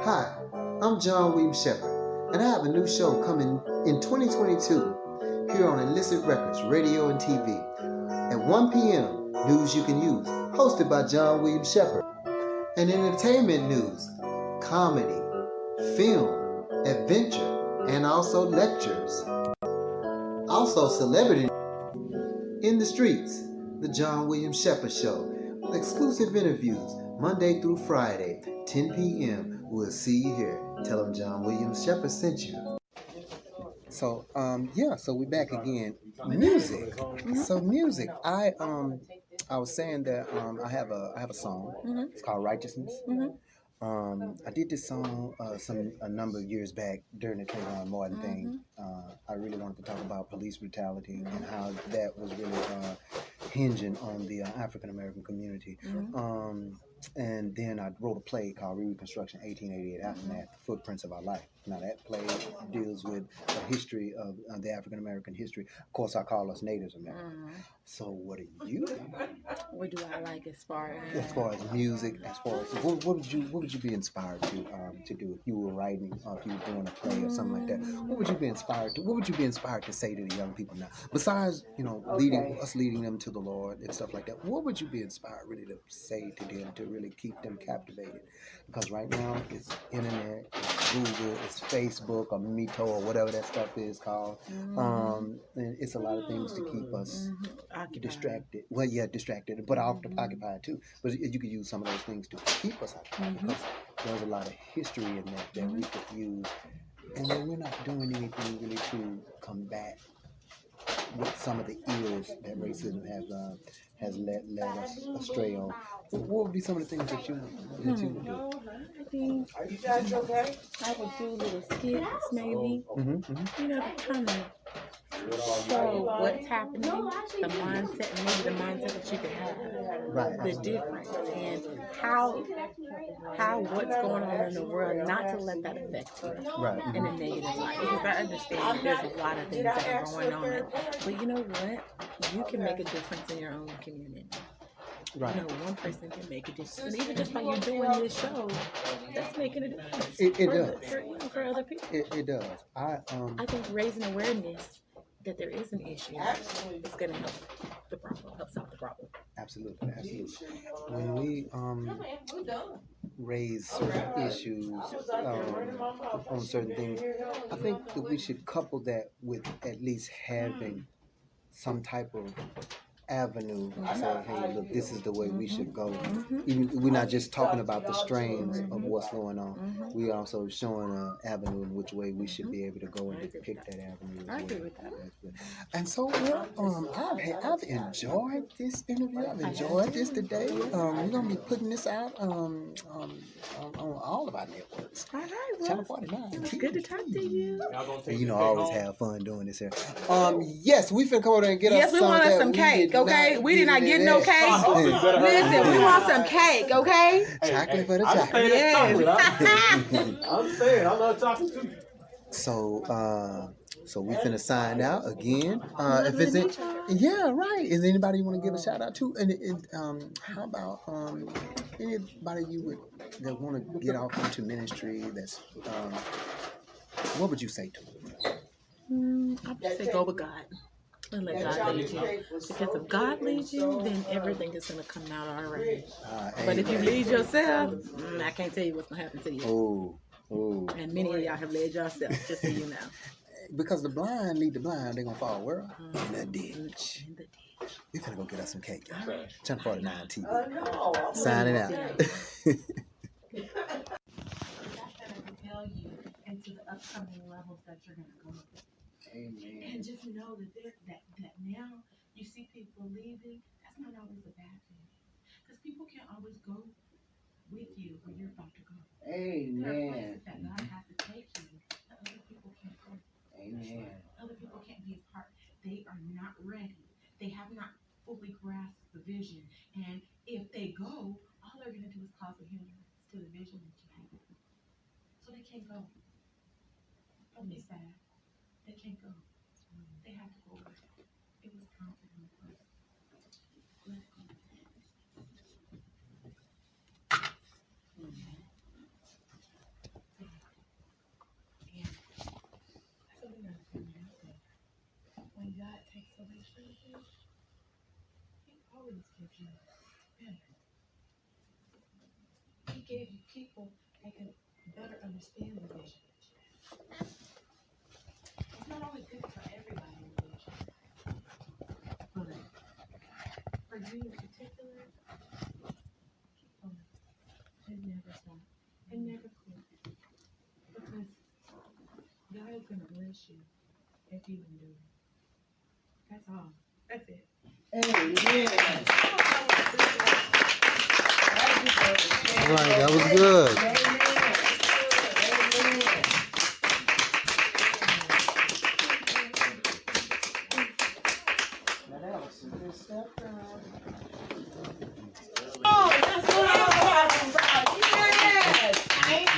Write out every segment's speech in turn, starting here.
Hi, I'm John Williams Shepard, and I have a new show coming in 2022 here on Illicit Records, radio and TV. At 1 p.m., News You Can Use, hosted by John Williams Shepard. And entertainment news, comedy, film, adventure, and also lectures. Also celebrity in the streets, the John Williams Shepard Show, with exclusive interviews Monday through Friday, 10 p.m. We'll see you here. Tell them John Williams Shepard sent you. So so we're back again. Music. So music. I was saying that I have a song. It's called Righteousness. I did this song a number of years back during the Trayvon Martin thing. I really wanted to talk about police brutality and how that was really hinging on the African American community. And then I wrote a play called Reconstruction 1888, Aftermath, Footprints of Our Life. Now that play deals with the history of the African American history. Of course, I call us Natives American. So what do you do? What do I like as far as music? As far as what would you be inspired to do if you were writing or if you were doing a play or something like that? What would you be inspired to? What would you be inspired to say to the young people now? Besides, leading them to the Lord and stuff like that. What would you be inspired really to say to them to really keep them captivated? Because right now it's internet, it's Google, it's Facebook or Mito or whatever that stuff is called. And it's a lot of things to keep us distracted. Well, yeah, distracted, but occupied too. But you could use some of those things to keep us occupied because there's a lot of history in that we could use, and then we're not doing anything really to combat with some of the ills that racism has led us astray on. What would be some of the things that you would do? I think I would do little skits, maybe. To kind of show what's happening, the mindset, and maybe the mindset that you could have, the difference, and how what's going on in the world, not to let that affect you in a negative light. Because I understand there's a lot of things that are going on, but you know what? You can make a difference in your own community. One person can make a difference, and even just by you doing this show, that's making a difference. It does for other people. It does. I think raising awareness that there is an issue is going to help solve the problem. Absolutely. When we raise certain issues on certain things, I think that we should couple that with at least having some type of avenue to say, hey, look, this is the way we should go. Even we're not just talking about the strains of what's going on. We're also showing an avenue in which way we should be able to go and depict that avenue. I agree with that. And so, I've enjoyed this interview. I've enjoyed this today. We're gonna be putting this out on all of our networks. All right, Channel 49. It's good to talk to you. I always have fun doing this here. Yes, we finna come over there and get us some. Yes, we want us some cake. Okay, we did not get no cake. Listen, we want some cake, okay? Chocolate for the chocolate. Yes. I'm saying, I love chocolate too. So we finna sign out again. If it's is anybody you want to give a shout out to? And how about anybody that want to get off into ministry? That's what would you say to them? I would say go with God. And let God lead you. Because if God leads you, then everything is going to come out all right. But if you lead yourself, I can't tell you what's going to happen to you. Oh. And many of y'all have led yourself, just so you know. Because the blind lead the blind, they're going to fall where? In the ditch. We're going to go get us some cake. Channel 49 TV. Signing out. That's going to propel you into the upcoming levels that you're going to go to. Amen. And just know that now you see people leaving, that's not always a bad thing. Because people can't always go with you where you're about to go. Amen. There are places that God has to take you that other people can't go. Amen. Other people can't be a part. They are not ready. They have not fully grasped the vision. And if they go, all they're going to do is cause a hindrance to the vision that you have. So they can't go. Don't be sad. They can't go. They have to go. It was confident. Let's go. always gives you better. He gave you people that can better understand the vision. It's not always good for everybody in the vision. But for you in particular, keep going. And never stop. And never quit. Because God is going to bless you if you endure. That's all. That's it. Amen. All right, that was good. Oh, that's what I'm talking about. Yes. I ain't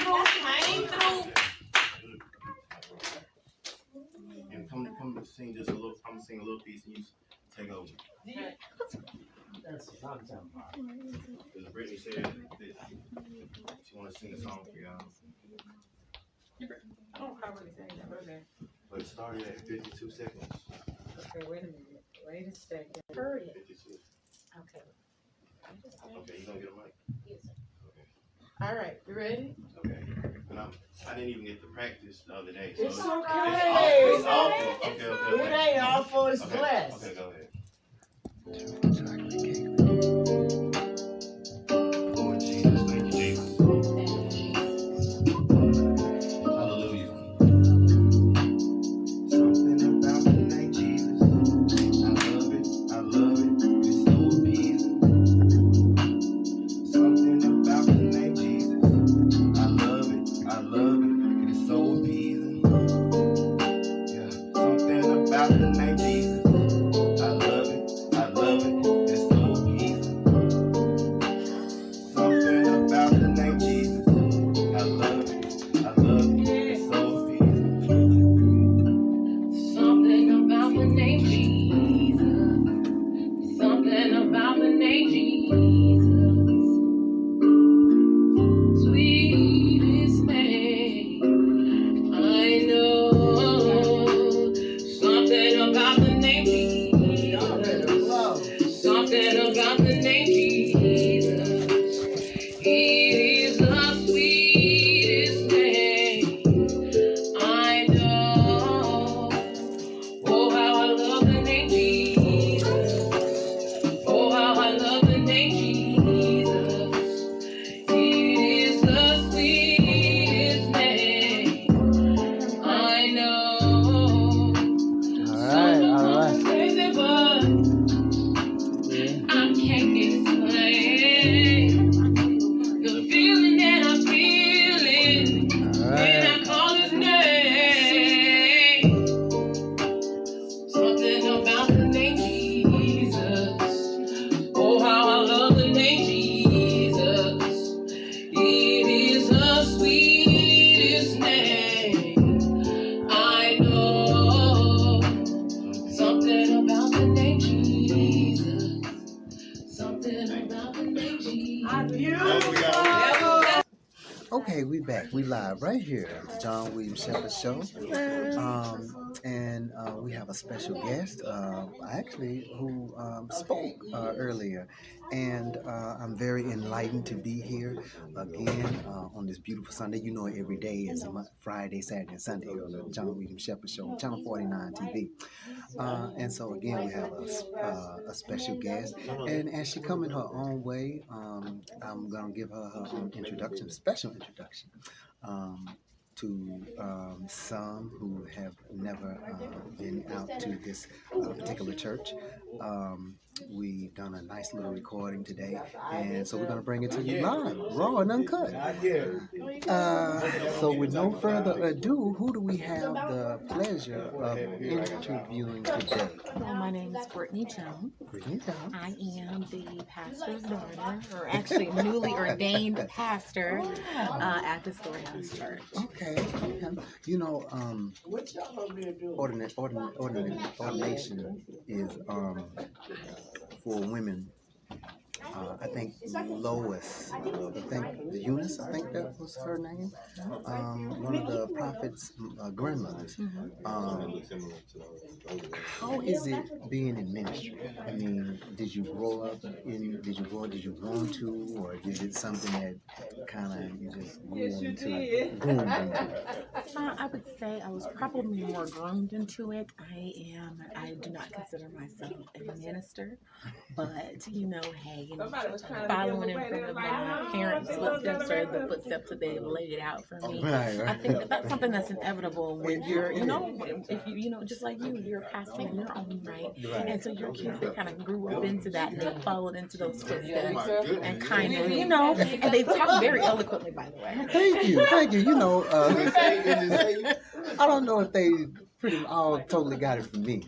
through. And come to sing just a little. I'm gonna sing a little piece and you take over. That's what I'm talking about. Because Brittany said that she want to sing a song for y'all. Oh, I already sang that. Okay. But it started at 52 seconds. Okay, wait a minute. Wait a second. Heard it. 52. Okay. Okay, you gonna get a mic? Yes, sir. Okay. All right, you ready? Okay. And I didn't even get to practice the other day. So It's okay. It's awful. Okay. It ain't awful, it's Okay. blessed. Okay, go ahead. Lord Jesus, thank you, Jesus. Hallelujah. Something about the name Jesus. I love it. It's so appeasing. Something about the name Jesus. I love it. It is so appeasing. Yeah. Something about the name Jesus. I love it. It's so appeasing. Something about the name Jesus. I love it. It's so appeasing. Something about the name Jesus. Something about the name Jesus. Sweetest name I know. Something about the name Jesus. Something about the name Jesus. It is the sweetest name I know. Oh, how I love the name Jesus. Oh, how I love the name Jesus. It is the sweetest name I know. All right. Crazy, but I can't explain the feeling that I'm feeling All when I right. call his name. Something about the name Jesus. Oh, how I love the name Jesus. It is the sweetest name I know. Something about the name Jesus. Something about the name Jesus. Okay, we back. We live right here at the John Williams Shepard Show. And we have a special guest, actually, who spoke earlier. And I'm very enlightened to be here again on this beautiful Sunday. You know, every day is Friday, Saturday, and Sunday on the John Williams Shepard Show on Channel 49 TV. And so, again, we have a special guest. And as she come in her own way, I'm going to give her her own introduction, special introduction. To some who have never been out to this particular church. We've done a nice little recording today, and so we're going to bring it to you live, raw and uncut. So with no further ado, who do we have the pleasure of interviewing today? Well, my name is Brittany Jones. Brittany Jones. I am the pastor's daughter, or actually newly ordained pastor at the Storehouse Church. Okay. You know, ordination is for women I think Lois, I think Eunice, I think that was her name. One of the prophet's grandmothers. How is it being in ministry? I mean, did you grow up in? Did you want to, or is it something that kind of you just groomed into? I would say I was probably more groomed into it. I do not consider myself a minister, but hey, following in front of my parents' footsteps or the footsteps that they've laid out for me. Right. I think that's something that's inevitable when you're, if just like you're a pastor in your own right. And so your kids, they kind of grew up into that and they followed into those footsteps and kind of, and they talk very eloquently, by the way. Thank you. I don't know if they pretty all totally got it from me.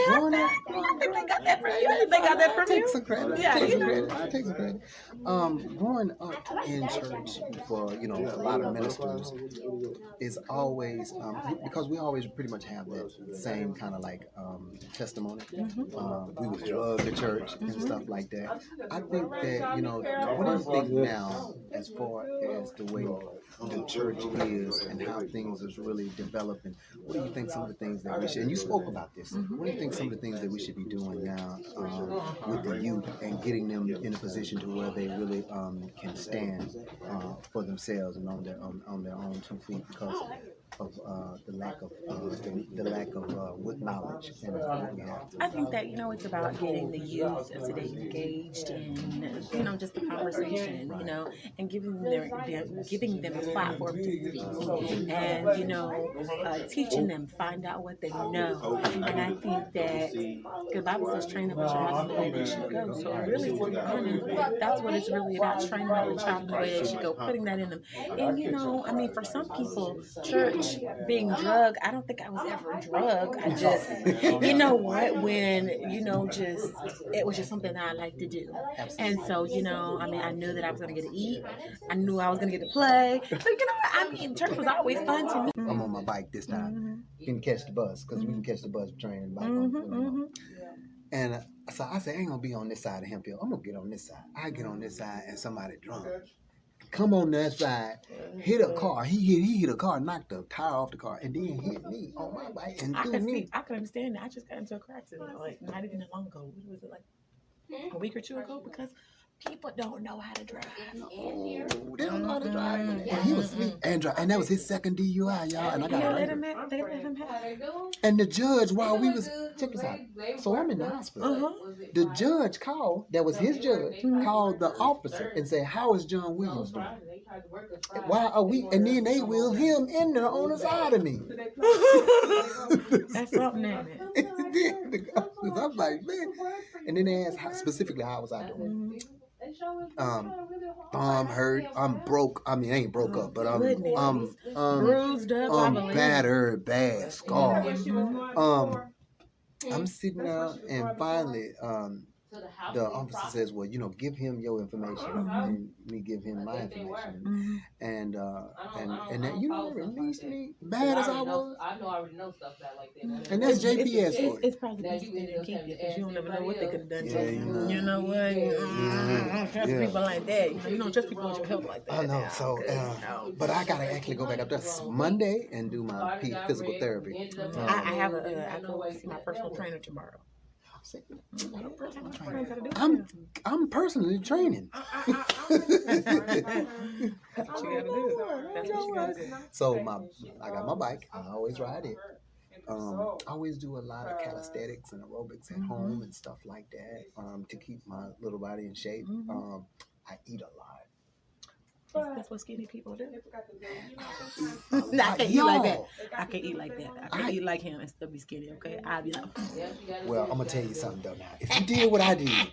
Growing up, I think they got that from you. They got that from you. Take some credit. Yeah, I take some credit. Growing up in church for a lot of ministers is always because we always pretty much have that same kind of like testimony. We would drug the church and stuff like that. I think that what do you think now as far as the way the church is and how things is really developing? What do you think some of the things that we should, and you spoke about this, what do you think some of the things that we should be doing now with the youth and getting them in a position to where they really can stand for themselves and on their own 2 feet because of the lack of with knowledge and what we have? I think that it's about getting the youth today engaged in just the conversation, and giving them a platform to speak, and teaching them, find out what they know. And I think that the Bible says, train up a child in the way they should go. So really, to be honest, that's what it's really about: training up a child in the way they should go, putting that in them. And for some people, church being drugged, I don't think I was ever drugged. I just, when, it was just something that I like to do. And so, I knew that I was going to get to eat. I knew I was going to get to play. So, church was always fun to me. I'm on my bike this time. You can catch the bus, because we can catch the bus train bike. And so I said, I ain't going to be on this side of Hemphill. I'm going to get on this side. I get on this side and somebody drunk. Come on that side, hit a car. He hit a car, knocked the tire off the car, and then hit me on my bike and threw me. I can understand that. I just got into a car accident, like not even that long ago. What was it, like a week or two ago? Because people don't know how to drive. Oh, they don't know how to drive. And he was asleep and drive, and that was his second DUI, y'all. And I got they let him have. And the judge, while we was, check this out. So I'm in the hospital. The judge called, that was his judge, called the officer and said, "How is John Williams doing? Why are we?" And then they wheeled him in there on the side of me. That's something, ain't it? I'm like, man. And then they asked specifically how was I doing. I'm hurt. I'm broke. I mean, I ain't broke up, but I'm bruised up. I'm battered, bad, scarred. I'm sitting there, and finally, the officer says, "Well, give him your information, and me give him my information." And that, released me, bad as I was. I know I already know stuff like that. And that's JPS for you. It's probably the best they didn't keep it, because you don't never know what they could have done to you. You know what? Don't trust people like that. You don't trust people with your health like that. I know. So, but I gotta actually go back up there Monday and do my physical therapy. I go see my personal trainer tomorrow. I'm personally training. That's what you gotta do. That's what you gotta do. So I got my bike. I always ride it. I always do a lot of calisthenics and aerobics at home and stuff like that to keep my little body in shape. I eat a lot. That's what skinny people do. I can't eat like that. I can't eat like that. I can't eat like him and still be skinny, okay? I'll be like, well, I'm going to tell you something, though, now. If you did what I did,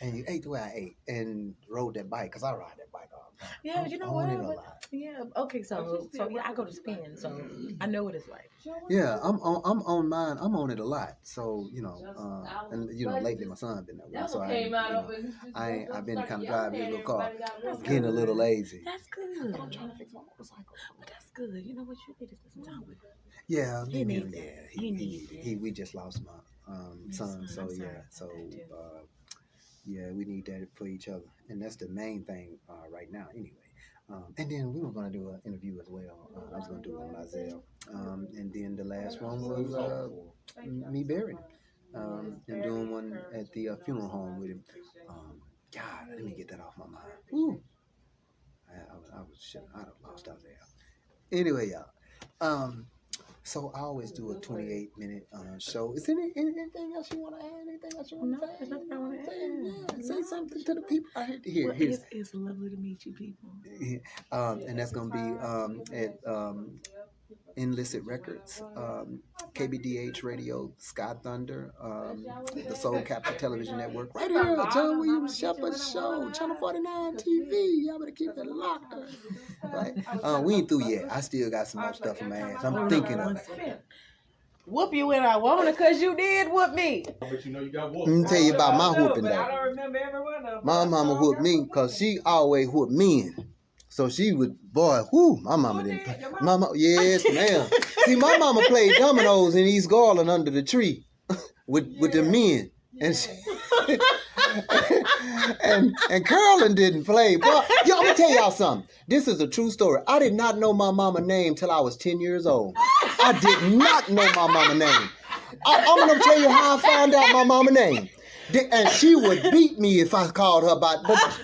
and you ate the way I ate, and rode that bike, because I ride that bike all the time. Yeah, you know what? Yeah, okay, so yeah, I go to spin, so I know what it's like. Yeah, I'm on mine. I'm on it a lot. So, and lately my son been that way. So I've been kind of driving his little car, getting a little lazy. That's good. But I'm trying to fix my motorcycle. But that's good. You know what? You need to spend some time with him. Yeah, he needs that. We just lost my son. So yeah, so Yeah, we need that for each other, and that's the main thing right now. Anyway, and then we were going to do an interview as well. I was going to do it on Lizelle, and then the last one was me burying him, and doing one at the funeral home with him. God, let me get that off my mind. Ooh, I'd have lost out there. Anyway, y'all. So I always do a 28-minute show. Is there anything else you want to add? Anything else you want to No, say? there's nothing I want to add. Say something to the people. I hate to hear. Well, it's lovely to meet you people. And that's going to be at Illicit Records, KBDH Radio, Sky Thunder, the Soul Capture Television Network, right here, John Williams Shepard Show, Channel 49 TV. Y'all better keep it locked. Right? We ain't through yet. I still got some more stuff in my ass. I'm thinking of it. Whoop you when I want it, because you did whoop me. But you know you got whooped. Let me tell you about my whooping, I though. don't remember every one of them. My mama whooped me because she always whooped men. So she would, boy, whoo, my mama didn't play. Mama, yes, ma'am. See, my mama played dominoes in East Garland under the tree with the men. And she, and Carolyn didn't play. Boy, yo, I'm going to tell y'all something. This is a true story. I did not know my mama's name till I was 10 years old. I did not know my mama's name. I'm going to tell you how I found out my mama's name. And she would beat me if I called her by,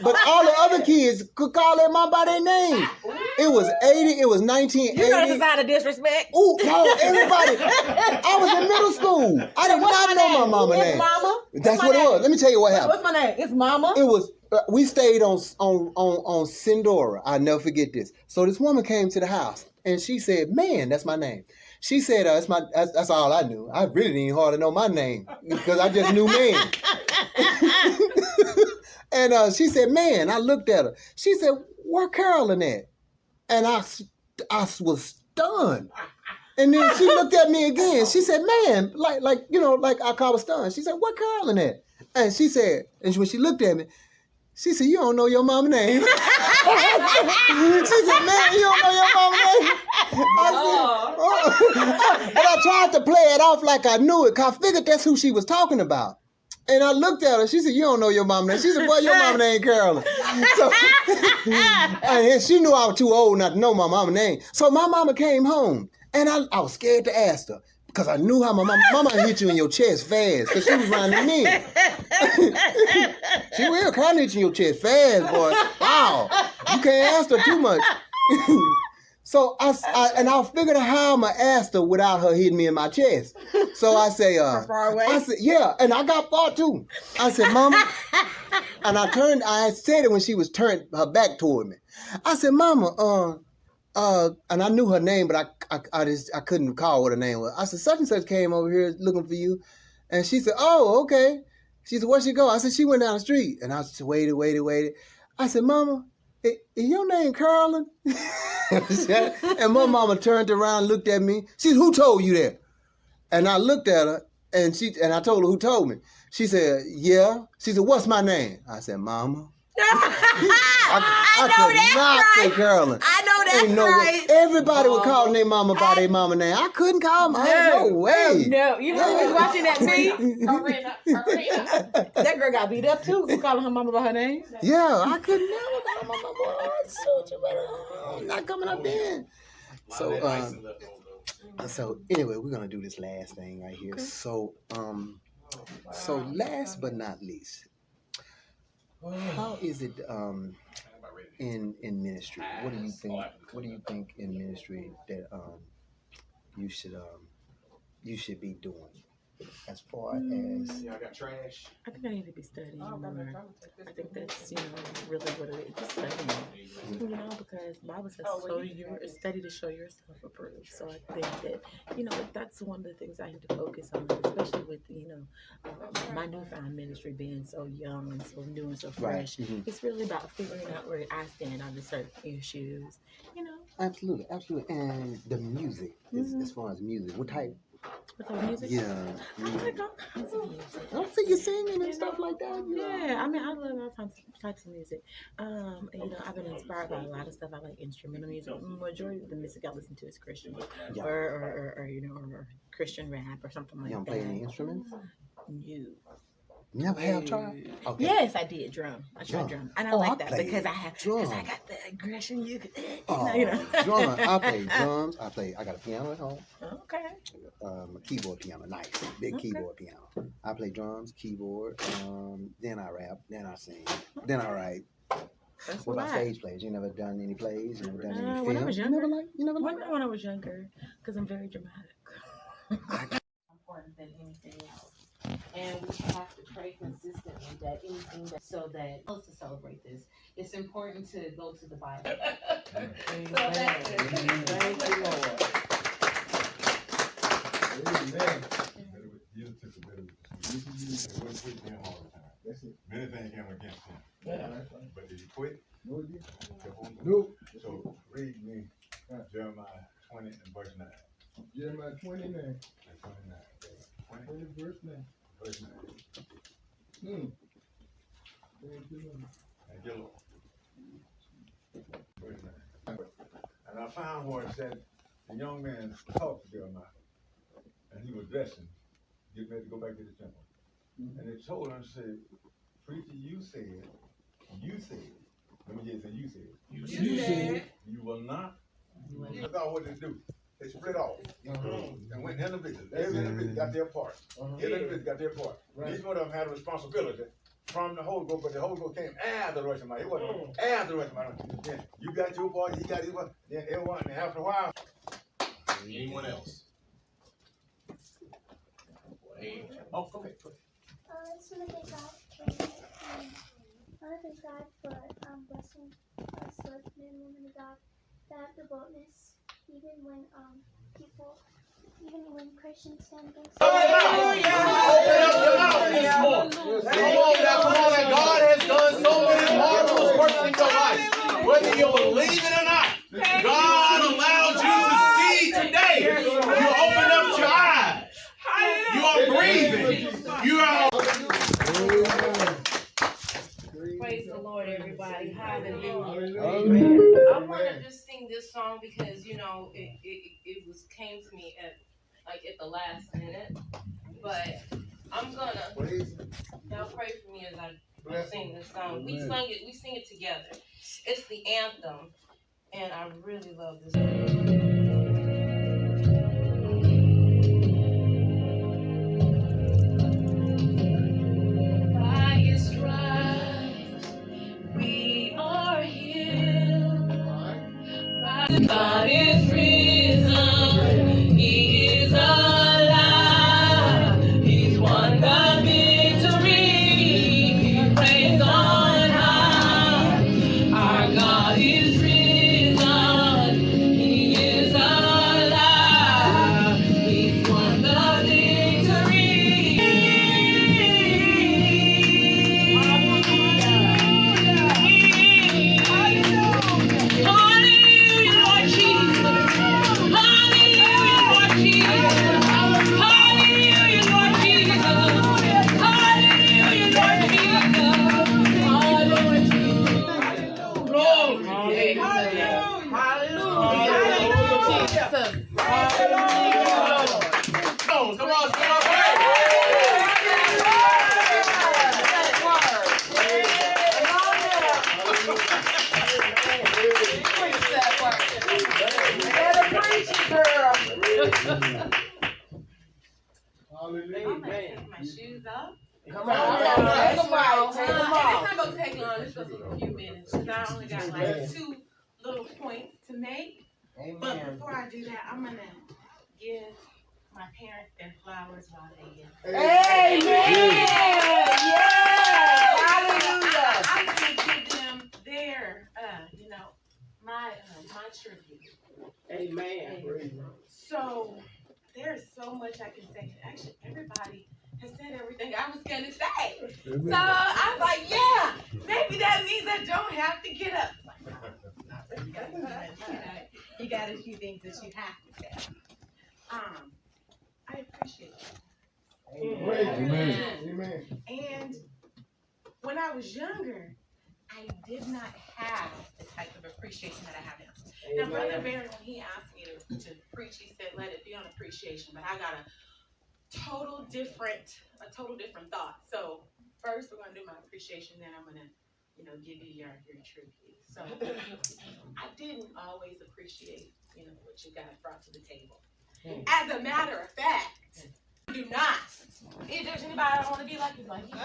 but all the other kids could call their mom by their name. It was 80, it was 1980. You know this is out of disrespect. Ooh, no, everybody. I was in middle school. I did not know my mama's name. Mama? That's what it was. Let me tell you what happened. What's my name? It's Mama. It was, we stayed on Sindora. I'll never forget this. So this woman came to the house and she said, man, that's my name. She said, that's all I knew. I really didn't hardly know my name because I just knew man. And she said, man, I looked at her. She said, where Carolyn at? And I was stunned. And then she looked at me again. She said, man, like I call her stunned. She said, where Carolyn at? And she said, and when she looked at me, she said, you don't know your mama's name. She said, man, you don't know your mama's name. And I tried to play it off like I knew it, because I figured that's who she was talking about. And I looked at her. She said, you don't know your mama's name. She said, boy, your mama's name Carolyn. So, and she knew I was too old not to know my mama's name. So my mama came home, and I was scared to ask her, because I knew how my mama hit you in your chest fast, because she was around the men. She will kind of hit you in your chest fast, boy. Wow. You can't ask her too much. So I figured out how I'm going to ask her without her hitting me in my chest. So I say, far away? I said, yeah, and I got far too. I said, Mama, and I said it when she was turned her back toward me. I said, Mama, and I knew her name, but I couldn't recall what her name was. I said, such and such came over here looking for you. And she said, oh, okay. She said, where'd she go? I said, she went down the street. And I just waited. I said, Mama, is your name Carolyn? And my mama turned around and looked at me. She said, who told you that? And I looked at her, and I told her who told me. She said, yeah. She said, what's my name? I said, Mama. I could not say Carolyn. I know that's right. Everybody would call their mama by their mama name. I couldn't call my no way. No, you know who's watching that me? Arena. That girl got beat up too. Who calling her mama by her name? Yeah, I could never call my mama. I'm not coming up then. So anyway, we're gonna do this last thing right here. So last but not least, how is it in ministry? What do you think? What do you think in ministry that you should be doing as far as? Yeah, I got trash. I think I need to be studying more. I think that's, really what it is, just studying. Because the Bible says study to show yourself approved. So I think that, that's one of the things I need to focus on, especially with, my newfound ministry being so young and so new and so fresh. Right. Mm-hmm. It's really about figuring out where I stand on certain issues, Absolutely. And the music, as far as music, what type? With the music? Yeah. I like all kinds of music. I see you singing and stuff like that. Yeah, I love all types of music. I've been inspired by a lot of stuff. I like instrumental music. Majority of the music I listen to is Christian, or Christian rap or something like that. You don't play any instruments? No. Never have tried? Okay. Yes, I did drum. I tried drum. And I like that played because I drums. got the aggression. You could, Drum. I play drums. I got a piano at home. Okay. A keyboard piano, nice, big keyboard piano. I play drums, keyboard. Then I rap. Then I sing. Then I write. That's What about stage plays? You never done any plays? You never done any films? When I was younger. You never liked When I was younger, because I'm very dramatic. Important than anything else. And we have to pray consistently that anything that to celebrate this. It's important to go to the Bible. So that's it. Thank you, Lord. Amen. Jesus took the better. It wasn't with him all the time. Many things came against him. But did he quit? No, he didn't. No. So read me Jeremiah 20 and verse 9. Jeremiah 29. 20 verse 9. Verse 9. Thank you, Lord. Thank you, Lord. Verse 9. And I found where it said the young man talked to Jeremiah. And he was dressing, getting ready to go back to the temple. And they told him, said, preacher, you said, let me just say, you said. You said. You will not. That's all what they do. They split off and went individually. Every individual got their part. Every individual got their part. Each one of them had a responsibility from the Holy Ghost, but the Holy Ghost came after the rest of them. It wasn't after the rest of them. Then you got your part, he got his part, then everyone, and after a while, anyone else? Oh, go ahead. I just want to thank God for blessing us with men and women of God that have the boldness, even when Christians stand against. Hallelujah! Come on, God has done so many marvelous works in your life. Whether you believe it or not, God allowed you to see today. You opened up your eyes. You are breathing. You are. Praise the Lord, everybody. Hallelujah. Amen. I want to just sing this song because, you know, it came to me at the last minute. But I'm gonna, y'all pray for me as I sing this song. We sing it together. It's the anthem, and I really love this song. God is risen, He is alive, He's won the victory, praise on high. Our God is risen, He is alive, He's won the victory. Shoes up. Come on. It's not gonna take long. It's gonna take a few minutes. Cause I only got like 2 little points to make. But before I do that, I'm gonna give my parents their flowers while they get. Amen. Yes. Hallelujah. I'm gonna give them their, my tribute. Amen. So there's so much I can say. Actually, everybody has said everything I was gonna say. So I was like, yeah, maybe that means I don't have to get up. You got a few things that you have to say. I appreciate you. Amen. And when I was younger, I did not have the type of appreciation that I have now. Now, Brother Barry, when he asked me to preach, he said, let it be on appreciation. But I got a total different thought. So First, we're gonna do my appreciation. Then I'm gonna, give you your tribute. So I didn't always appreciate, what you guys brought to the table. As a matter of fact, do not. If there's anybody I don't want to be like, is like you.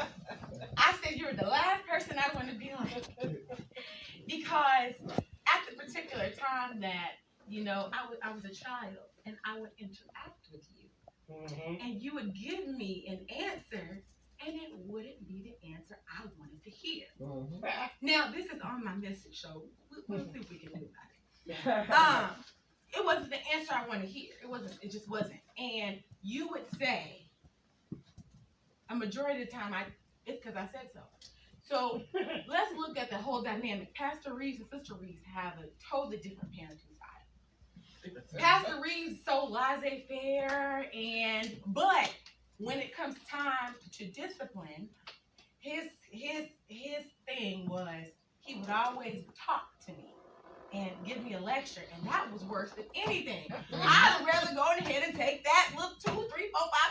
I said you're the last person I want to be like. Because at the particular time that, I was a child and I would interact with you. And you would give me an answer and it wouldn't be the answer I wanted to hear. Now, this is on my message, so we'll see if we can do about it. It wasn't the answer I wanted to hear. It just wasn't. And you would say, a majority of the time, it's because I said so. So let's look at the whole dynamic. Pastor Reeves and Sister Reeves have a totally different parenting style. Pastor Reeves so laissez-faire, but when it comes time to discipline, his thing was he would always talk to me and give me a lecture, and that was worse than anything. I'd rather go ahead and take that little 2, 3, 4,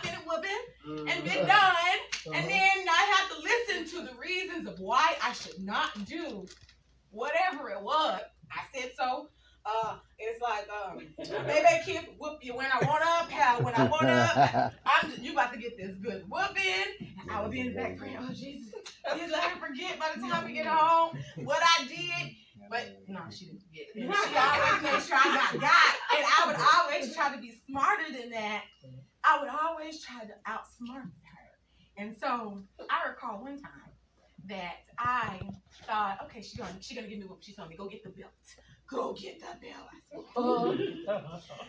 5 minute whooping and be done, and then I have to listen to the reasons of why I should not do whatever it was. I said so. It's like, baby kid whoop you when I want up, when I want up. You about to get this good whooping. I would be in the back praying, oh Jesus, please let her forget by the time we get home what I did. But no, she didn't forget. And she always made sure I got. And I would always try to be smarter than that. I would always try to outsmart her. And so I recall one time that I thought, okay, she's gonna give me what she told me. Go get the belt. Go get the belt. I said, oh.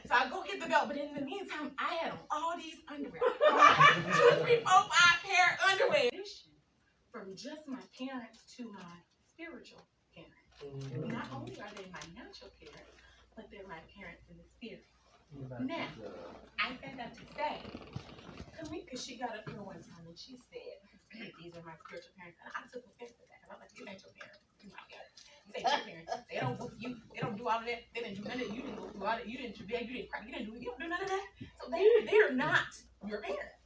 So I go get the belt, but in the meantime, I had on all these underwear. 2, 3, 4, 5 pair of underwear. From just my parents to my spiritual parents. Not only are they my natural parents, but they're my parents in the spirit. Now, I said that to say, Kamika, she got up here one time and she said, these are my spiritual parents. And I took offense to that. And I was like, these ain't your parents. These my parents. These ain't your parents. They don't whoop you. They don't do all of that. They didn't do none of that. You didn't go through all that. You didn't cry. You don't do none of that. So they're not your parents.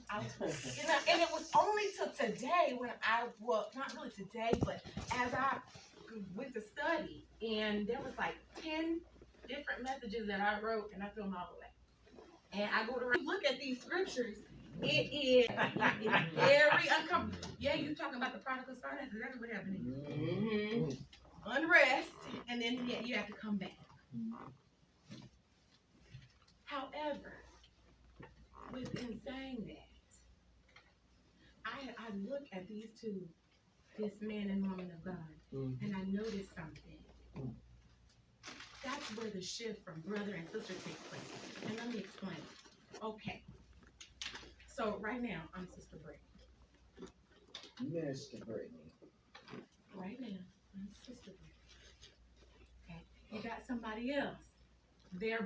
And it was only till today when not really today, but as I went to study, and there was like 10 different messages that I wrote, and I threw them all away. And I go to look at these scriptures. It is very uncomfortable. Yeah, you talking about the prodigal son? That's exactly what happened. Unrest, and then you have to come back. However, within saying that, I look at these two, this man and woman of God, and I notice something. That's where the shift from brother and sister takes place. And let me explain. Okay. So right now, I'm Sister Brittany. Minister Brittany. Right now, I'm Sister Brittany. Okay. You got somebody else. They're